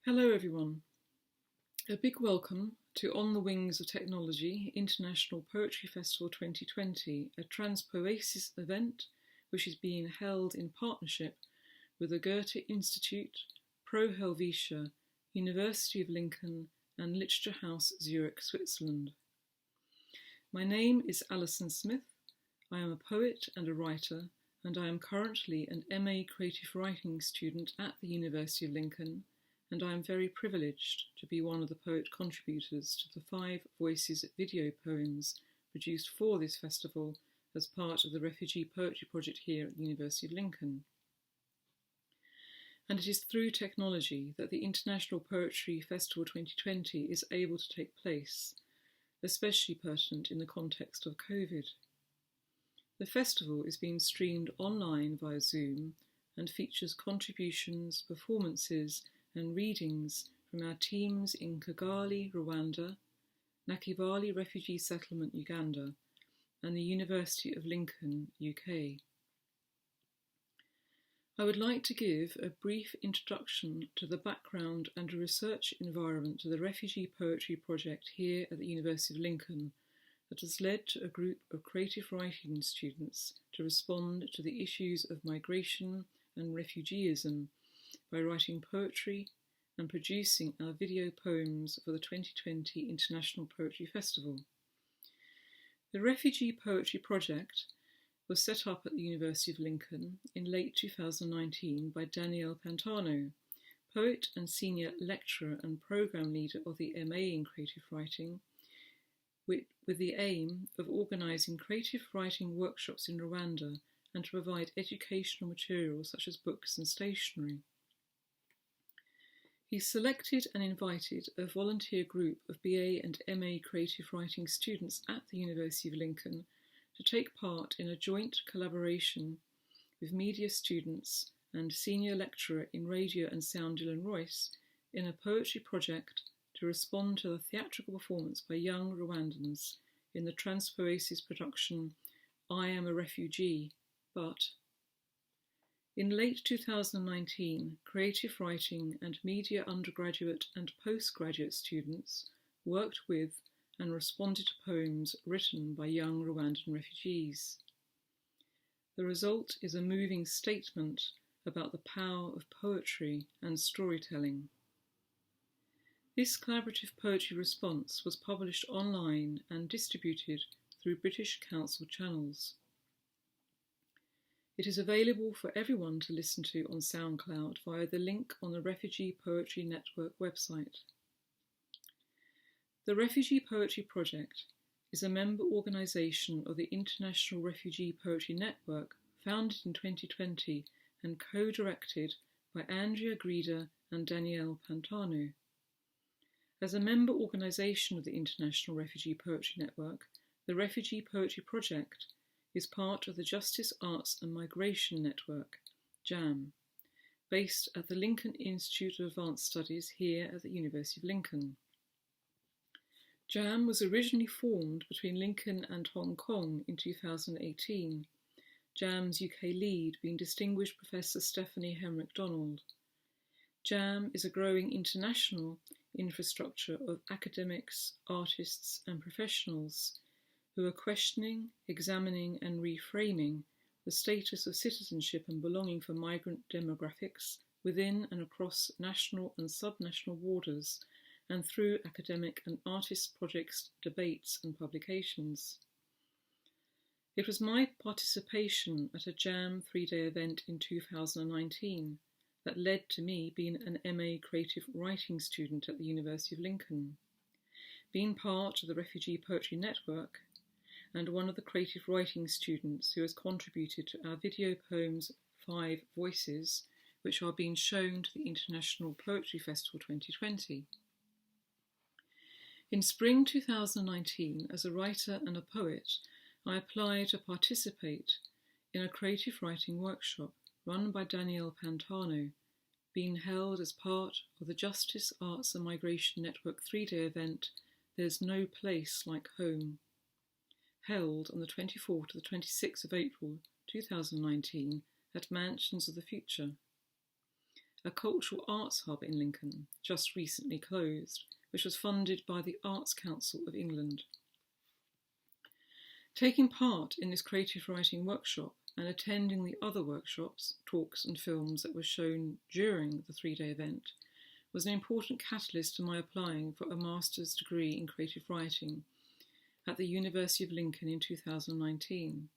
Hello everyone. A big welcome to On the Wings of Technology International Poetry Festival 2020, a Transpoesis event which is being held in partnership with the Goethe Institut, Helvetia, University of Lincoln and Literaturhaus Zürich, Switzerland. My name is Alison Smith. I am a poet and a writer, and I am currently an MA Creative Writing student at the University of Lincoln, and I am very privileged to be one of the poet contributors to the 5 Voices video poems produced for this festival as part of the Refugee Poetry Project here at the University of Lincoln. And it is through technology that the International Poetry Festival 2020 is able to take place, especially pertinent in the context of COVID. The festival is being streamed online via Zoom and features contributions, performances and readings from our teams in Kigali, Rwanda, Nakivale Refugee Settlement, Uganda, and the University of Lincoln, UK. I would like to give a brief introduction to the background and research environment of the Refugee Poetry Project here at the University of Lincoln that has led to a group of creative writing students to respond to the issues of migration and refugeeism by writing poetry and producing our video poems for the 2020 International Poetry Festival. The Refugee Poetry Project was set up at the University of Lincoln in late 2019 by Danielle Pantano, poet and senior lecturer and programme leader of the MA in Creative Writing, with the aim of organising creative writing workshops in Rwanda and to provide educational materials such as books and stationery. He selected and invited a volunteer group of BA and MA creative writing students at the University of Lincoln to take part in a joint collaboration with media students and senior lecturer in radio and sound Dylan Royce in a poetry project to respond to the theatrical performance by young Rwandans in the Transpoesis production I Am a Refugee, But. In late 2019, creative writing and media undergraduate and postgraduate students worked with and responded to poems written by young Rwandan refugees. The result is a moving statement about the power of poetry and storytelling. This collaborative poetry response was published online and distributed through British Council channels. It is available for everyone to listen to on SoundCloud via the link on the Refugee Poetry Network website. The Refugee Poetry Project is a member organisation of the International Refugee Poetry Network, founded in 2020 and co-directed by Andrea Grida and Danielle Pantano. As a member organisation of the International Refugee Poetry Network, the Refugee Poetry Project is part of the Justice, Arts and Migration Network, JAM, based at the Lincoln Institute of Advanced Studies here at the University of Lincoln. JAM was originally formed between Lincoln and Hong Kong in 2018, JAM's UK lead being Distinguished Professor Stephanie Hemrick-Donald. JAM is a growing international infrastructure of academics, artists and professionals who are questioning, examining and reframing the status of citizenship and belonging for migrant demographics within and across national and subnational borders and through academic and artist projects, debates and publications. It was my participation at a JAM 3-day event in 2019 that led to me being an MA Creative Writing student at the University of Lincoln, being part of the Refugee Poetry Network and one of the creative writing students who has contributed to our video poems 5 Voices, which are being shown to the International Poetry Festival 2020. In spring 2019, as a writer and a poet, I applied to participate in a creative writing workshop run by Danielle Pantano, being held as part of the Justice, Arts and Migration Network 3-day event There's No Place Like Home, held on the 24th to the 26th of April 2019 at Mansions of the Future. a cultural arts hub in Lincoln, just recently closed, which was funded by the Arts Council of England. Taking part in this creative writing workshop and attending the other workshops, talks and films that were shown during the 3-day event was an important catalyst to my applying for a master's degree in creative writing at the University of Lincoln in 2019.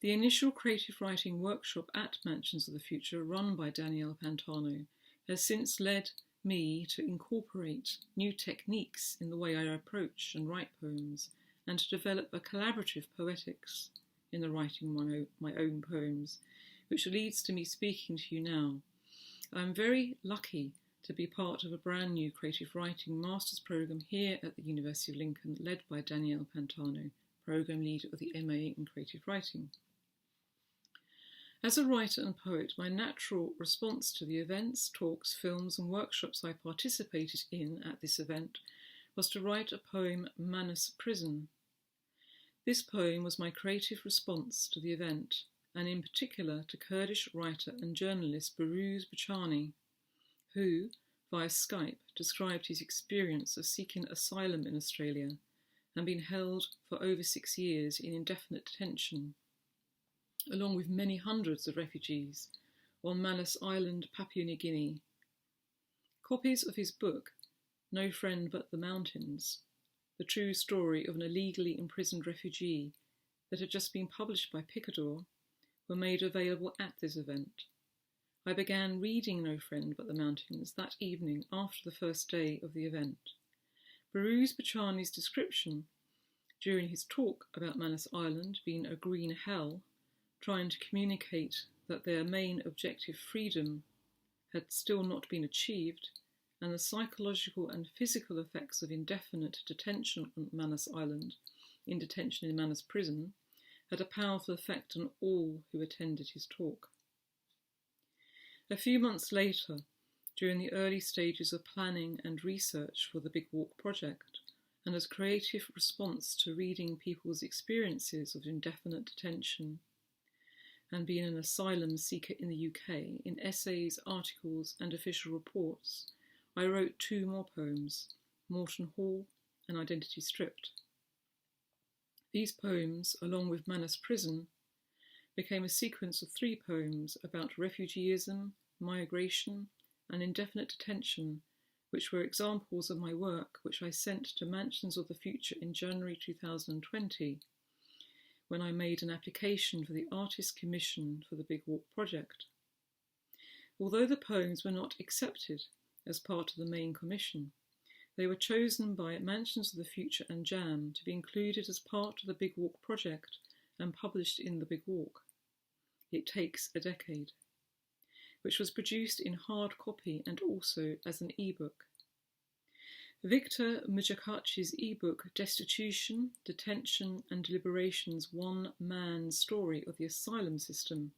The initial creative writing workshop at Mansions of the Future, run by Danielle Pantano, has since led me to incorporate new techniques in the way I approach and write poems, and to develop a collaborative poetics in the writing my own poems, which leads to me speaking to you now. I'm very lucky to be part of a brand new creative writing master's programme here at the University of Lincoln, led by Danielle Pantano, programme leader of the MA in creative writing. As a writer and poet, my natural response to the events, talks, films and workshops I participated in at this event was to write a poem, Manus Prison. This poem was my creative response to the event, and in particular to Kurdish writer and journalist Behrouz Boochani, who, via Skype, described his experience of seeking asylum in Australia and being held for over 6 years in indefinite detention, along with many hundreds of refugees, on Manus Island, Papua New Guinea. Copies of his book, No Friend But the Mountains, the true story of an illegally imprisoned refugee that had just been published by Picador, were made available at this event. I began reading No Friend But the Mountains that evening after the first day of the event. Behrouz Boochani's description during his talk about Manus Island being a green hell, trying to communicate that their main objective, freedom, had still not been achieved, and the psychological and physical effects of indefinite detention on Manus Island, in detention in Manus Prison, had a powerful effect on all who attended his talk. A few months later, during the early stages of planning and research for the Big Walk project, and as creative response to reading people's experiences of indefinite detention and being an asylum seeker in the UK, in essays, articles and official reports, I wrote 2 more poems, Morton Hall and Identity Stripped. These poems, along with Manus Prison, became a sequence of 3 poems about refugeeism, migration and indefinite detention, which were examples of my work which I sent to Mansions of the Future in January 2020, when I made an application for the Artist Commission for the Big Walk project. Although the poems were not accepted as part of the main commission, they were chosen by Mansions of the Future and JAM to be included as part of the Big Walk project and published in the Big Walk. It Takes a Decade, which was produced in hard copy and also as an e-book. Victor Mujakachi's e-book Destitution, Detention and Liberation's one-man story of the asylum system,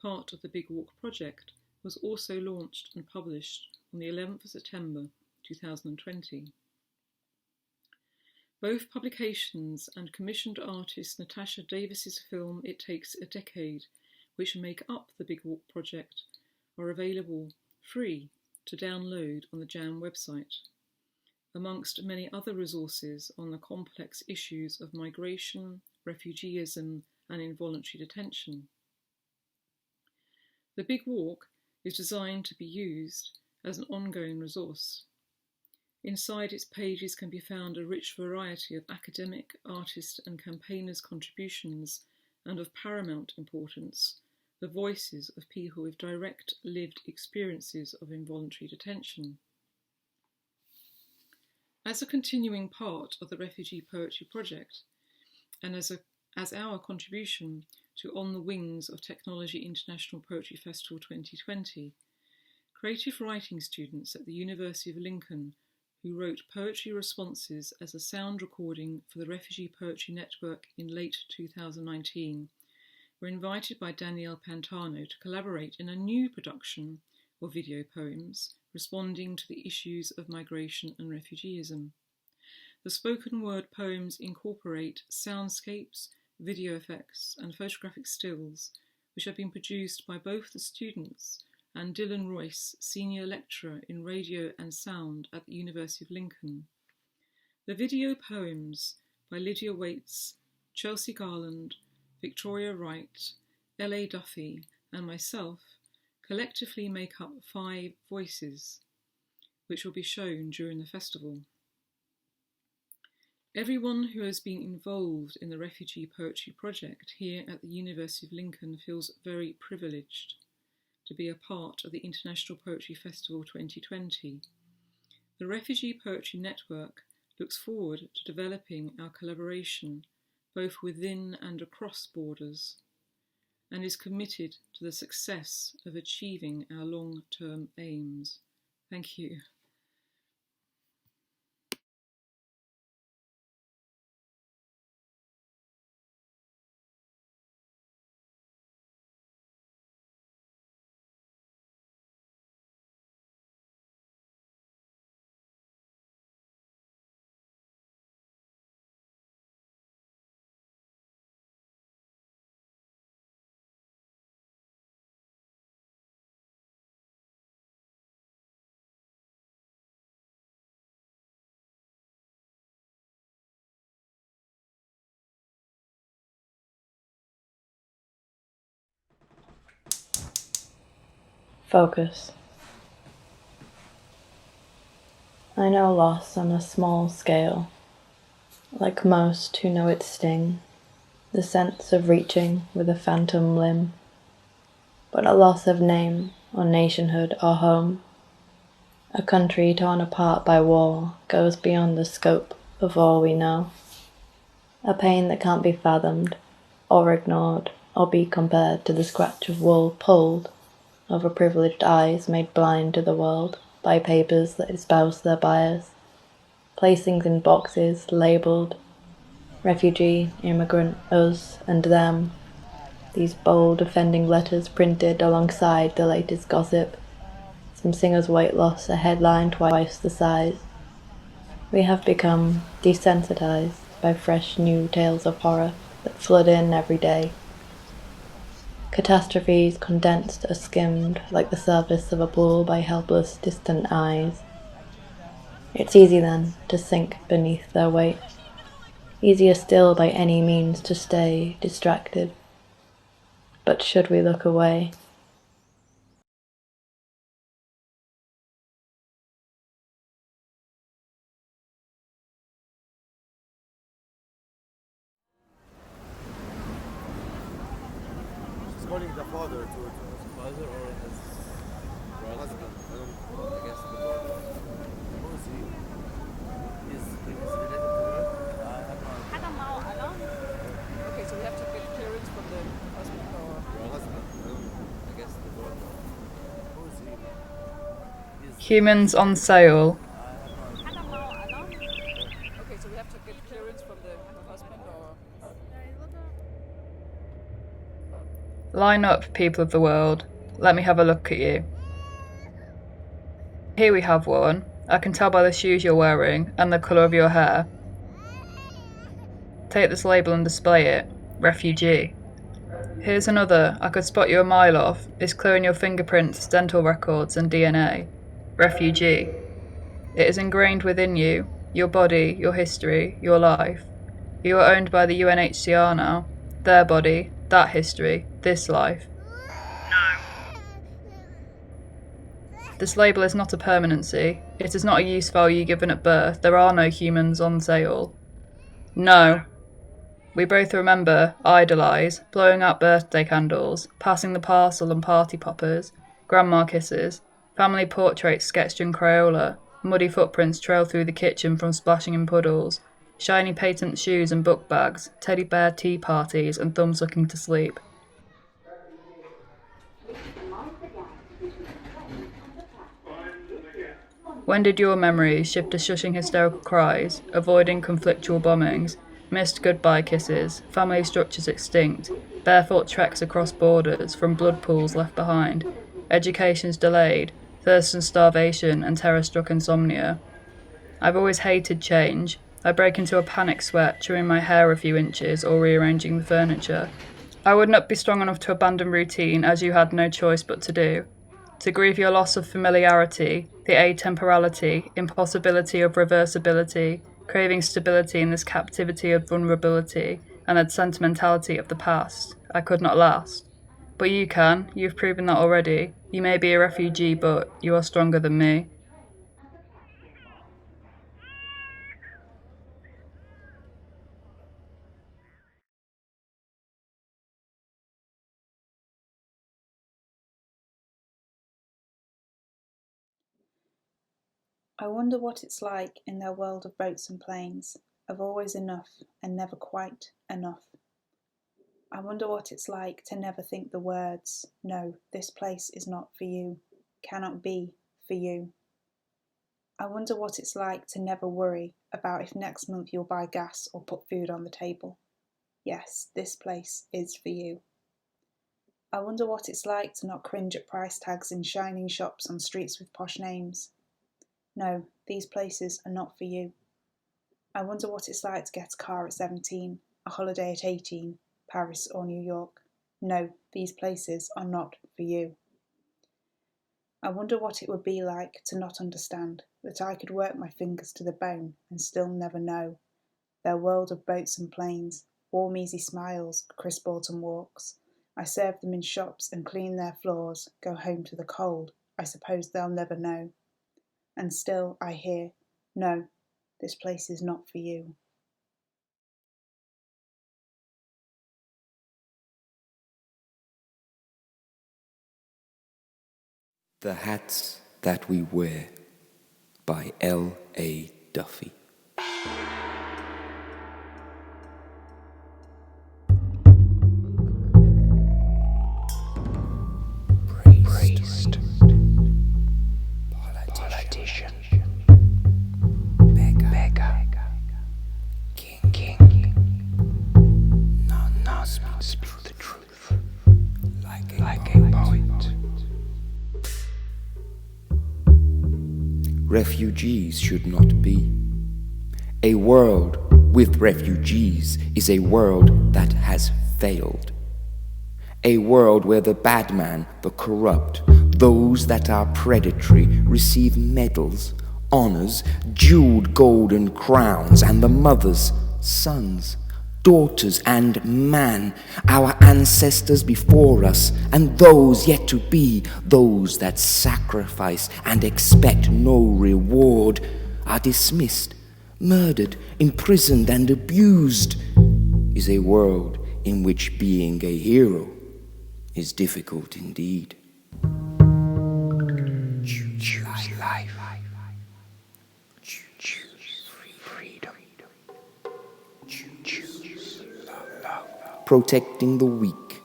part of the Big Walk project, was also launched and published on the 11th of September 2020. Both publications and commissioned artist Natasha Davis's film It Takes a Decade, which make up the Big Walk project, are available free to download on the JAM website, amongst many other resources on the complex issues of migration, refugeeism and involuntary detention. The Big Walk is designed to be used as an ongoing resource. Inside its pages can be found a rich variety of academic, artist and campaigners' contributions, and of paramount importance, the voices of people with direct lived experiences of involuntary detention. As a continuing part of the Refugee Poetry Project, and as our contribution to On the Wings of Technology International Poetry Festival 2020, creative writing students at the University of Lincoln who wrote poetry responses as a sound recording for the Refugee Poetry Network in late 2019 were invited by Danielle Pantano to collaborate in a new production of video poems responding to the issues of migration and refugeeism. The spoken word poems incorporate soundscapes, video effects and photographic stills which have been produced by both the students and Dylan Royce, Senior Lecturer in Radio and Sound at the University of Lincoln. The video poems by Lydia Waits, Chelsea Garland, Victoria Wright, L.A. Duffy, and myself collectively make up 5 voices, which will be shown during the festival. Everyone who has been involved in the Refugee Poetry Project here at the University of Lincoln feels very privileged to be a part of the International Poetry Festival 2020. The Refugee Poetry Network looks forward to developing our collaboration both within and across borders, and is committed to the success of achieving our long-term aims. Thank you. Focus. I know loss on a small scale, like most who know its sting, the sense of reaching with a phantom limb, but a loss of name or nationhood or home. A country torn apart by war goes beyond the scope of all we know. A pain that can't be fathomed or ignored or be compared to the scratch of wool pulled over privileged eyes made blind to the world by papers that espouse their bias, placings in boxes labelled refugee, immigrant, us and them, these bold offending letters printed alongside the latest gossip, some singer's weight loss, a headline twice the size. We have become desensitized by fresh new tales of horror that flood in every day. Catastrophes condensed or skimmed like the surface of a pool by helpless, distant eyes. It's easy then to sink beneath their weight. Easier still by any means to stay distracted. But should we look away? Calling the father to his father or his husband. I guess the father. Who is he? He's related to her? I have no idea. Okay, so we have to get clearance from the husband or Your husband. I guess the father. Who is he? Humans on sale. okay, so we have to get clearance from the husband or Line up, people of the world. Let me have a look at you. Here we have one. I can tell by the shoes you're wearing and the colour of your hair. Take this label and display it. Refugee. Here's another. I could spot you a mile off. It's clear in your fingerprints, dental records and DNA. Refugee. It is ingrained within you, your body, your history, your life. You are owned by the UNHCR now. Their body, that history, this life. This label is not a permanency. It is not a use value given at birth. There are no humans on sale. No. We both remember, idolise, blowing out birthday candles, passing the parcel and party poppers, grandma kisses, family portraits sketched in Crayola, muddy footprints trail through the kitchen from splashing in puddles, shiny patent shoes and book bags, teddy bear tea parties and thumbs looking to sleep. When did your memories shift to shushing hysterical cries, avoiding conflictual bombings, missed goodbye kisses, family structures extinct, barefoot treks across borders from blood pools left behind, educations delayed, thirst and starvation and terror-struck insomnia? I've always hated change. I break into a panic sweat, trimming my hair a few inches or rearranging the furniture. I would not be strong enough to abandon routine as you had no choice but to do. to grieve your loss of familiarity, the atemporality, impossibility of reversibility, craving stability in this captivity of vulnerability, and the sentimentality of the past. I could not last. But you can, you've proven that already. You may be a refugee, but you are stronger than me. I wonder what it's like in their world of boats and planes, of always enough and never quite enough. I wonder what it's like to never think the words, no, this place is not for you, cannot be for you. I wonder what it's like to never worry about if next month you'll buy gas or put food on the table. Yes, this place is for you. I wonder what it's like to not cringe at price tags in shining shops on streets with posh names. No, these places are not for you. I wonder what it's like to get a car at 17, a holiday at 18, Paris or New York. No, these places are not for you. I wonder what it would be like to not understand, that I could work my fingers to the bone and still never know. Their world of boats and planes, warm easy smiles, crisp autumn walks. I serve them in shops and clean their floors, go home to the cold. I suppose they'll never know. And still I hear, no, this place is not for you. The Hats That We Wear by L.A. Duffy. Priest, politician, beggar, king, none speak the truth, like a poet. Refugees should not be. A world with refugees is a world that has failed. A world where the bad man, the corrupt, those that are predatory receive medals, honors, jeweled golden crowns, and the mothers, sons, daughters, and man, our ancestors before us, and those yet to be, those that sacrifice and expect no reward, are dismissed, murdered, imprisoned, and abused, is a world in which being a hero is difficult indeed. Choose life. Choose freedom. Choose love. Protecting the weak,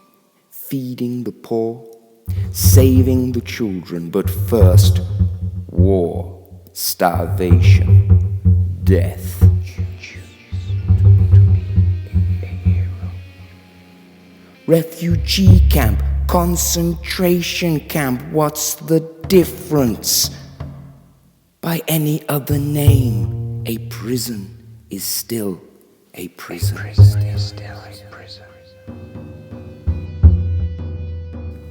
feeding the poor, saving the children, but first, war, starvation, death. Refugee camp, concentration camp, what's the difference? By any other name, a prison is still a prison.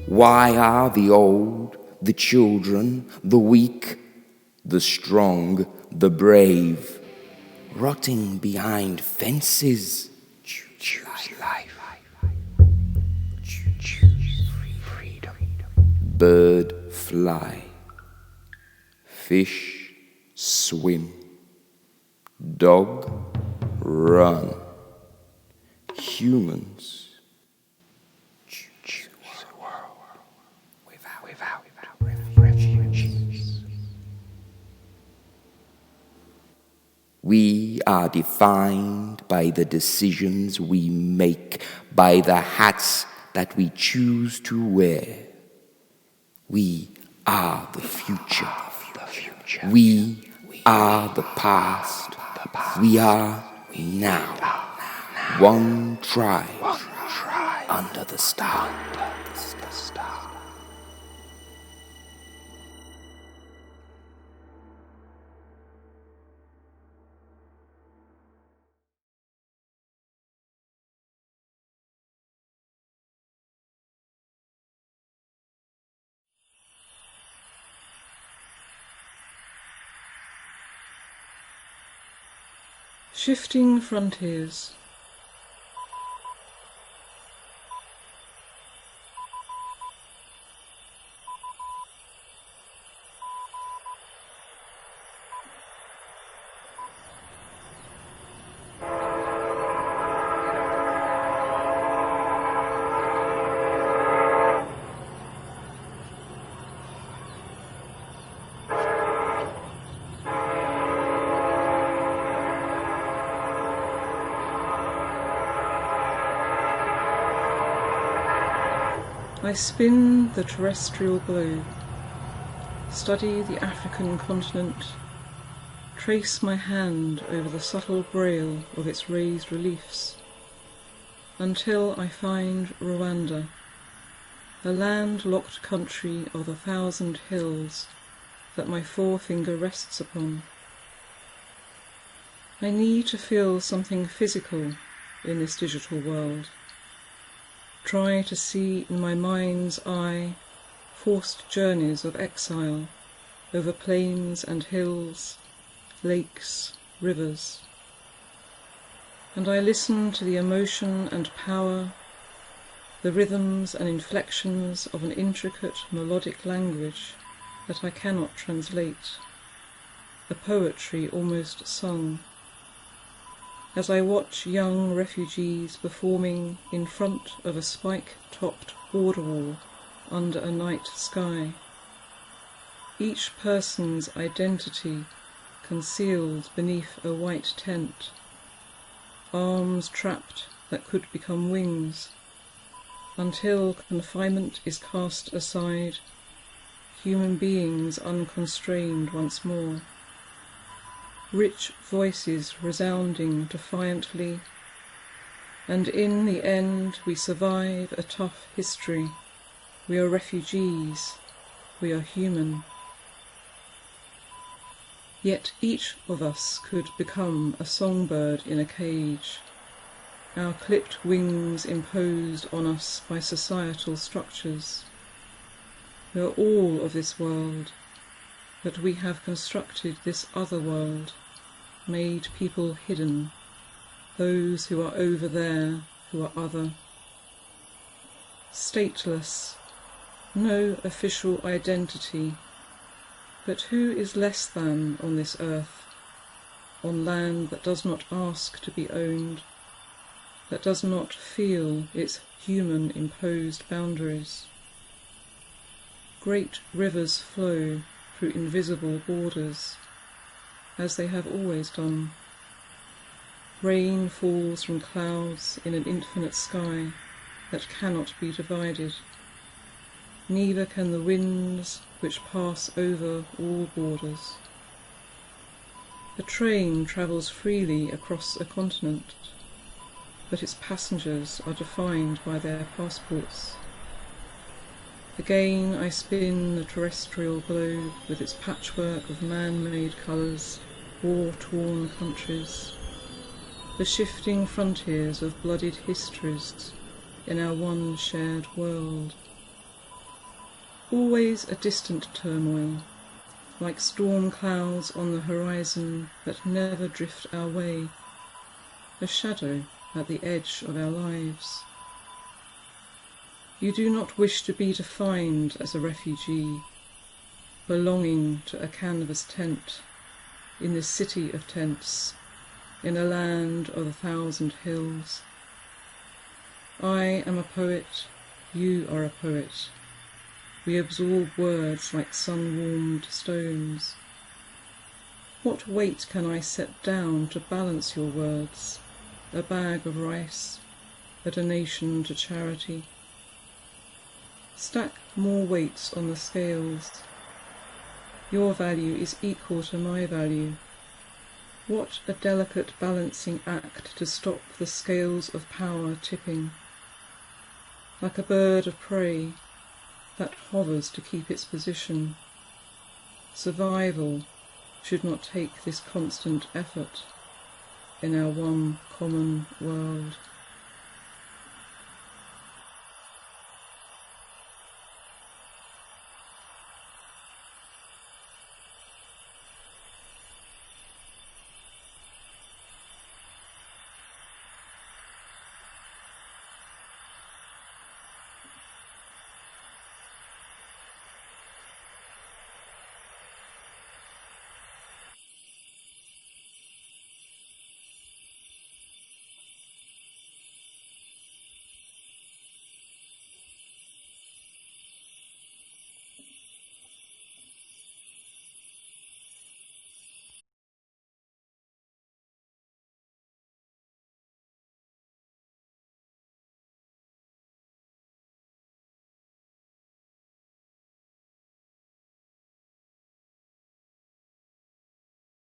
Why are the old, the children, the weak, the strong, the brave, rotting behind fences? Choose life. Choose freedom. Bird fly, fish swim, dog run, humans choose a world without refugees. We are defined by the decisions we make, by the hats that we choose to wear. We are the future. We are the past. We are now. One tribe under the star. Shifting frontiers. I spin the terrestrial globe, study the African continent, trace my hand over the subtle braille of its raised reliefs, until I find Rwanda, a land-locked country of 1,000 hills that my forefinger rests upon. I need to feel something physical in this digital world. Try to see in my mind's eye forced journeys of exile over plains and hills, lakes, rivers. And I listen to the emotion and power, the rhythms and inflections of an intricate melodic language that I cannot translate, a poetry almost sung. As I watch young refugees performing in front of a spike-topped border wall under a night sky, each person's identity concealed beneath a white tent, arms trapped that could become wings, until confinement is cast aside, human beings unconstrained once more. Rich voices resounding defiantly, and in the end we survive a tough history. We are refugees, we are human. Yet each of us could become a songbird in a cage, our clipped wings imposed on us by societal structures. We are all of this world, but we have constructed this other world, made people hidden, those who are over there, who are other. Stateless, no official identity, but who is less than on this earth, on land that does not ask to be owned, that does not feel its human imposed boundaries? Great rivers flow through invisible borders, as they have always done. Rain falls from clouds in an infinite sky that cannot be divided. Neither can the winds which pass over all borders. A train travels freely across a continent, but its passengers are defined by their passports. Again I spin the terrestrial globe with its patchwork of man-made colours, war-torn countries, the shifting frontiers of bloodied histories in our one shared world. Always a distant turmoil, like storm clouds on the horizon that never drift our way, a shadow at the edge of our lives. You do not wish to be defined as a refugee, belonging to a canvas tent, in this city of tents, in a land of 1,000 hills. I am a poet, you are a poet. We absorb words like sun-warmed stones. What weight can I set down to balance your words? A bag of rice, a donation to charity. Stack more weights on the scales. Your value is equal to my value. What a delicate balancing act to stop the scales of power tipping. Like a bird of prey that hovers to keep its position. Survival should not take this constant effort in our one common world.